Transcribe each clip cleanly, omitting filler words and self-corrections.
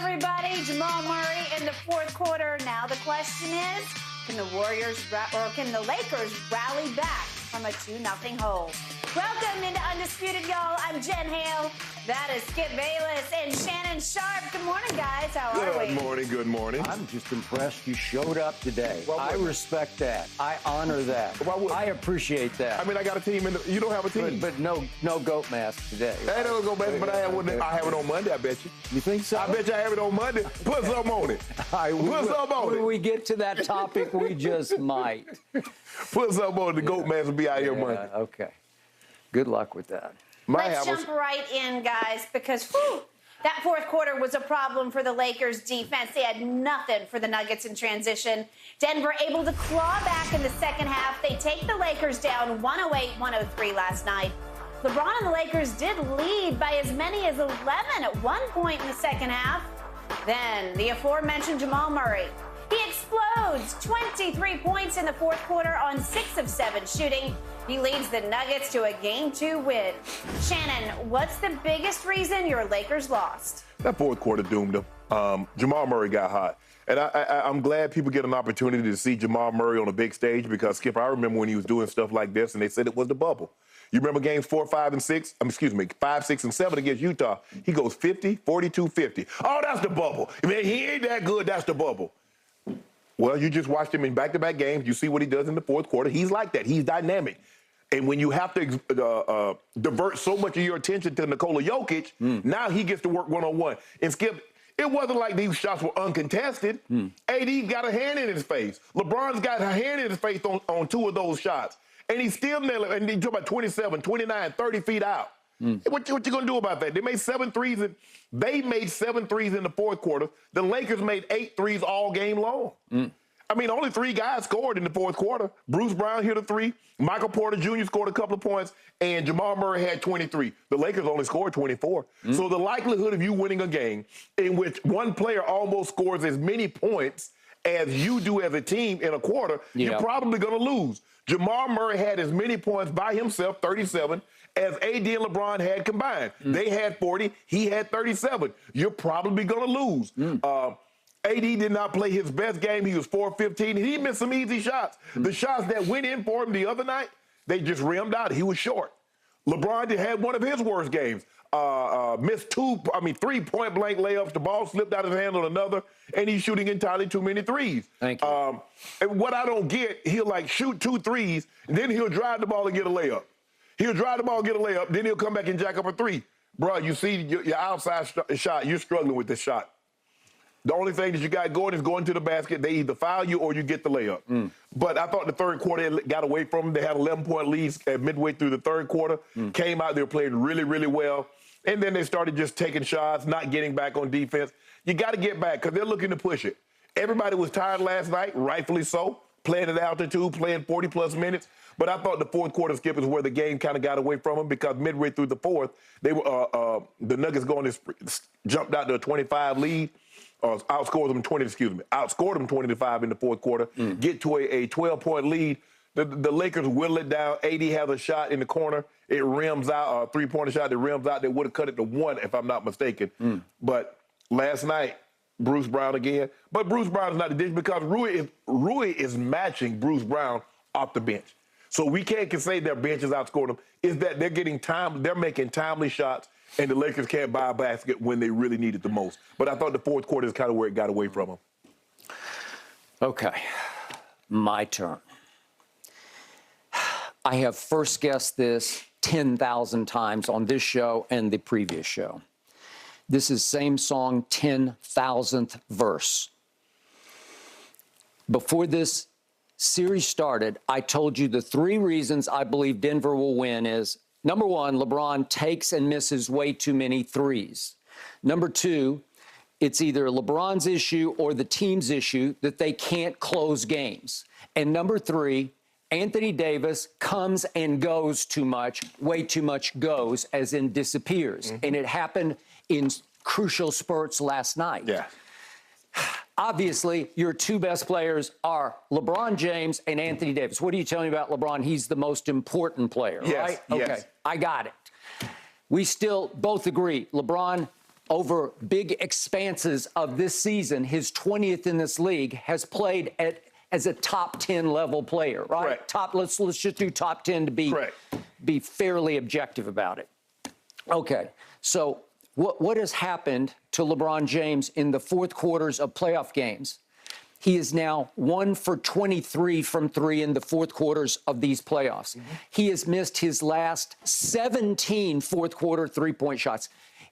everybody. Jamal Murray in the fourth quarter. Now the question is, can the Lakers rally back from a 2-0 hole? Welcome into Undisputed, y'all. I'm Jen Hale. That is Skip Bayless and Shannon Sharp. Good morning, guys. How are we? Good morning. Good morning. I'm just impressed you showed up today. I respect that. I honor that. I appreciate that. I mean, I got a team you don't have a team. But no goat mask today. I don't go back, but I have it on Monday, I bet you. You think so? I bet you I have it on Monday. Put something on it. Put something on it. When we get to that topic, we just might. Put something on it. The goat mask will be out here Monday. Okay. Good luck with that. Let's jump right in, guys, because that fourth quarter was a problem for the Lakers defense. They had nothing for the Nuggets in transition. Denver able to claw back in the second half. They take the Lakers down 108-103 last night. LeBron and the Lakers did lead by as many as 11 at one point in the second half. Then the aforementioned Jamal Murray. He explodes 23 points in the fourth quarter on 6 of 7 shooting. He leads the Nuggets to a Game 2 win. Shannon, what's the biggest reason your Lakers lost? That fourth quarter doomed them. Jamal Murray got hot. And I'm glad people get an opportunity to see Jamal Murray on a big stage because, Skip, I remember when he was doing stuff like this and they said it was the bubble. You remember games 4, 5, and 6? 5, 6, and 7 against Utah. He goes 50, 42, 50. Oh, that's the bubble. I mean, he ain't that good. That's the bubble. Well, you just watched him in back-to-back games. You see what he does in the fourth quarter. He's like that. He's dynamic. And when you have to divert so much of your attention to Nikola Jokic, now he gets to work one-on-one. And, Skip, it wasn't like these shots were uncontested. AD got a hand in his face. LeBron's got a hand in his face on 2 of those shots. And he's still nailing it. And you talk about 27, 29, 30 feet out. What you going to do about that? They made 7 threes. They made 7 threes in the fourth quarter. The Lakers made 8 threes all game long. I mean, only 3 guys scored in the fourth quarter. Bruce Brown hit a 3. Michael Porter Jr. scored a couple of points. And Jamal Murray had 23. The Lakers only scored 24. So the likelihood of you winning a game in which one player almost scores as many points as you do as a team in a quarter, you're probably going to lose. Jamal Murray had as many points by himself, 37, as AD and LeBron had combined. They had 40. He had 37. You're probably going to lose. AD did not play his best game. He was 4-15. He missed some easy shots. The shots that went in for him the other night, they just rimmed out. He was short. LeBron had one of his worst games. Missed 3 point-blank layups. The ball slipped out of his hand on another, and he's shooting entirely too many threes. Thank you. And what I don't get, he'll, shoot 2 threes, and then he'll drive the ball and get a layup. He'll drive the ball, get a layup, then he'll come back and jack up a 3. Bro, you see your outside shot, you're struggling with this shot. The only thing that you got going is going to the basket. They either foul you or you get the layup. But I thought the third quarter got away from them. They had 11-point leads at midway through the third quarter. Came out, they were playing really, really well. And then they started just taking shots, not getting back on defense. You got to get back because they're looking to push it. Everybody was tired last night, rightfully so, playing at altitude, playing 40-plus minutes. But I thought the fourth quarter, Skip, is where the game kind of got away from them because midway through the fourth, they were the Nuggets jumped out to a 25 lead. Outscored them 20-5 in the fourth quarter. Get to a 12-point lead. The Lakers whittle it down. AD has a shot in the corner. It rims out, a 3-pointer shot that rims out. They would have cut it to 1 if I'm not mistaken. But last night, Bruce Brown again. But Bruce Brown is not the dish because Rui is matching Bruce Brown off the bench. So we can't say their bench has outscored them. It's that they're getting time. They're making timely shots. And the Lakers can't buy a basket when they really need it the most. But I thought the fourth quarter is kind of where it got away from them. Okay, my turn. I have first guessed this 10,000 times on this show and the previous show. This is same song, 10,000th verse. Before this series started, I told you the 3 reasons I believe Denver will win is, number 1, LeBron takes and misses way too many threes. Number 2, it's either LeBron's issue or the team's issue that they can't close games. And number 3, Anthony Davis comes and goes too much, way too much goes, as in disappears. And it happened in crucial spurts last night. Yeah. Obviously, your 2 best players are LeBron James and Anthony Davis. What are you telling me about LeBron? He's the most important player, right? Yes. Okay, I got it. We still both agree LeBron over big expanses of this season, his 20th in this league, has played as a top 10 level player, right? Correct. Let's just do top 10 to be fairly objective about it. Okay, so what has happened to LeBron James in the fourth quarters of playoff games? He is now 1 for 23 from 3 in the fourth quarters of these playoffs. He has missed his last 17 fourth quarter three-point shots.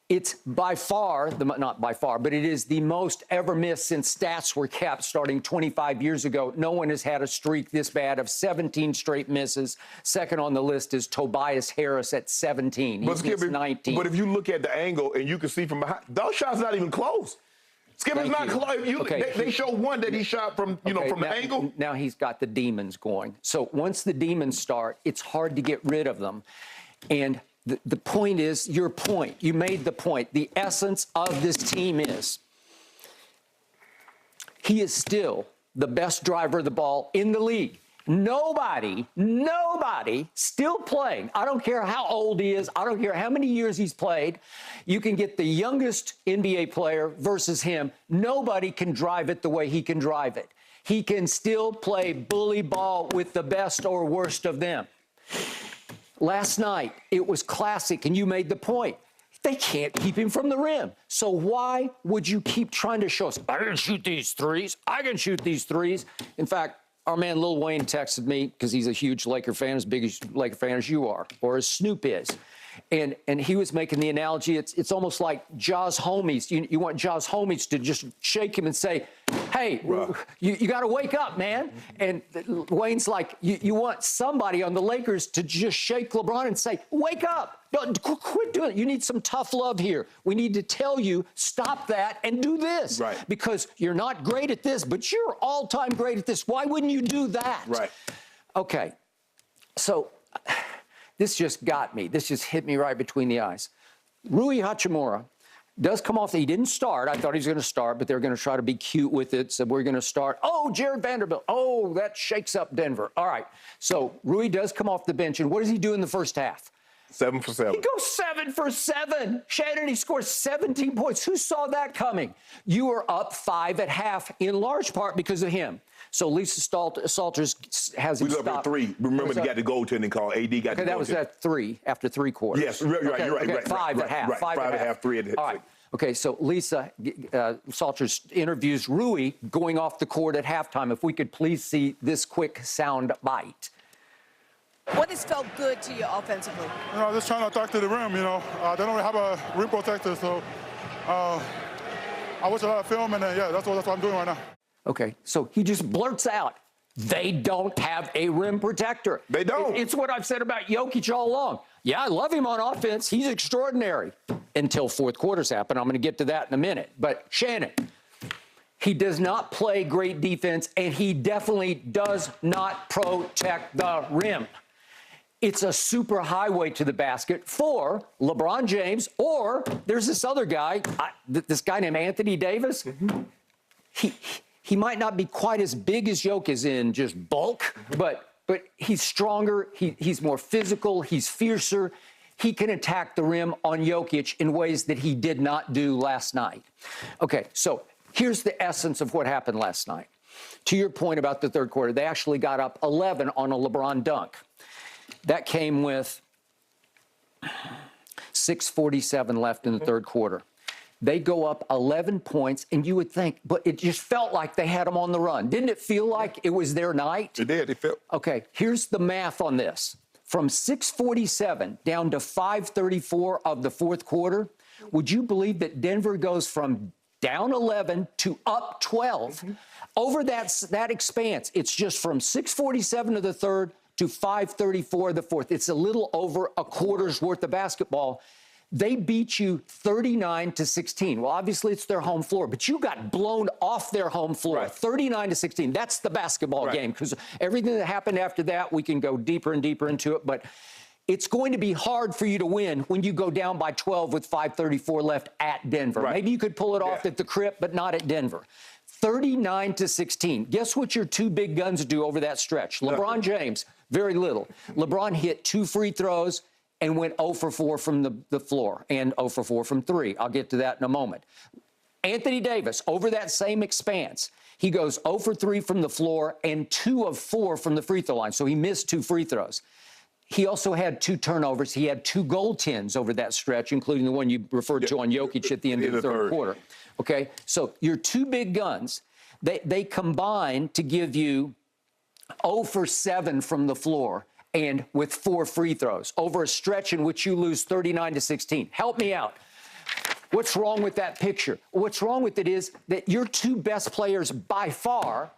It's by far, not by far, but it is the most ever missed since stats were capped starting 25 years ago. No one has had a streak this bad of 17 straight misses. Second on the list is Tobias Harris at 17. He's missed 19. But if you look at the angle and you can see from behind, those shots not even close. Skip is not close. They show one that he shot from, from the angle. Now he's got the demons going. So once the demons start, it's hard to get rid of them. And the point is, your point, you made the point. The essence of this team is he is still the best driver of the ball in the league. Nobody still playing. I don't care how old he is. I don't care how many years he's played. You can get the youngest NBA player versus him. Nobody can drive it the way he can drive it. He can still play bully ball with the best or worst of them. Last night, it was classic, and you made the point. They can't keep him from the rim. So why would you keep trying to show us, I can shoot these threes, I can shoot these threes? In fact, our man Lil Wayne texted me, because he's a huge Laker fan, as big a Laker fan as you are, or as Snoop is. And he was making the analogy, it's almost like Ja's homies. You want Ja's homies to just shake him and say, hey, you got to wake up, man. And Wayne's like, you want somebody on the Lakers to just shake LeBron and say, wake up. Don't quit doing it. You need some tough love here. We need to tell you, stop that and do this. Right. Because you're not great at this, but you're all-time great at this. Why wouldn't you do that? Right. Okay. So this just got me. This just hit me right between the eyes. Rui Hachimura does come off. He didn't start. I thought he was going to start, but they're going to try to be cute with it. So we're going to start. Oh, Jared Vanderbilt. Oh, that shakes up Denver. All right. So Rui does come off the bench. And what does he do in the first half? 7 for 7. He goes 7 for 7. Shannon, he scores 17 points. Who saw that coming? You were up 5 at half, in large part because of him. So Lisa Salters has him we got 3. Remember, they got the goaltending call. AD got the goaltending. That was at 3, after 3 quarters. Yes, you're right. 5 at half. 5 at half, 3 at half. All right. Okay, so Lisa Salters interviews Rui going off the court at halftime. If we could please see this quick sound bite. What has felt good to you offensively? Just trying to attack to the rim, They don't really have a rim protector, so I watch a lot of film, and that's what I'm doing right now. Okay, so he just blurts out, they don't have a rim protector. They don't. It's what I've said about Jokic all along. Yeah, I love him on offense. He's extraordinary. Until fourth quarters happen. I'm going to get to that in a minute. But Shannon, he does not play great defense, and he definitely does not protect the rim. It's a super highway to the basket for LeBron James, or there's this other guy, this guy named Anthony Davis. He might not be quite as big as Jokic as in just bulk, but he's stronger, he's more physical, he's fiercer. He can attack the rim on Jokic in ways that he did not do last night. Okay, so here's the essence of what happened last night. To your point about the third quarter, they actually got up 11 on a LeBron dunk. That came with 6:47 left in the third quarter. They go up 11 points, and you would think, but it just felt like they had them on the run. Didn't it feel like it was their night? It did. It felt. Okay, here's the math on this. From 6:47 down to 5:34 of the fourth quarter, would you believe that Denver goes from down 11 to up 12? Over that expanse, it's just from 6:47 of the third to 5:34 of the fourth. It's a little over a quarter's worth of basketball. They beat you 39-16. Well, obviously it's their home floor, but you got blown off their home floor, right. 39-16. That's the basketball game, because everything that happened after that, we can go deeper and deeper into it. But it's going to be hard for you to win when you go down by 12 with 5:34 left at Denver. Right. Maybe you could pull it off at the Crypt, but not at Denver. 39-16. Guess what your two big guns do over that stretch? LeBron James, very little. LeBron hit 2 free throws and went 0 for 4 from the floor and 0 for 4 from 3. I'll get to that in a moment. Anthony Davis, over that same expanse, he goes 0 for 3 from the floor and 2 of 4 from the free throw line. So he missed 2 free throws. He also had 2 turnovers. He had 2 goaltends over that stretch, including the one you referred to on Jokic at the end of the third quarter. Okay, so your 2 big guns, they combine to give you 0 for 7 from the floor and with 4 free throws over a stretch in which you lose 39-16. Help me out. What's wrong with that picture? What's wrong with it is that your 2 best players by far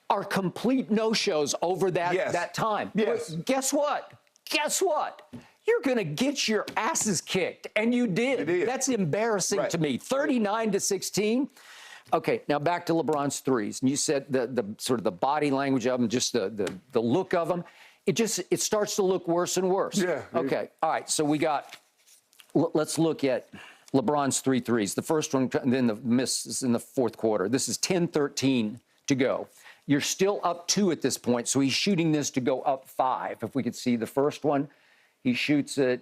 are complete no-shows over that time. Yes. But guess what? Guess what? You're going to get your asses kicked, and you did. You did. That's embarrassing to me. 39-16. Okay, now back to LeBron's threes. And you said the sort of the body language of them, just the look of them. It starts to look worse and worse. Yeah. Okay. All right. So let's look at LeBron's 3 threes. The first one, and then the miss is in the fourth quarter. This is 10-13 to go. You're still up 2 at this point, so he's shooting this to go up 5. If we could see the first one, he shoots it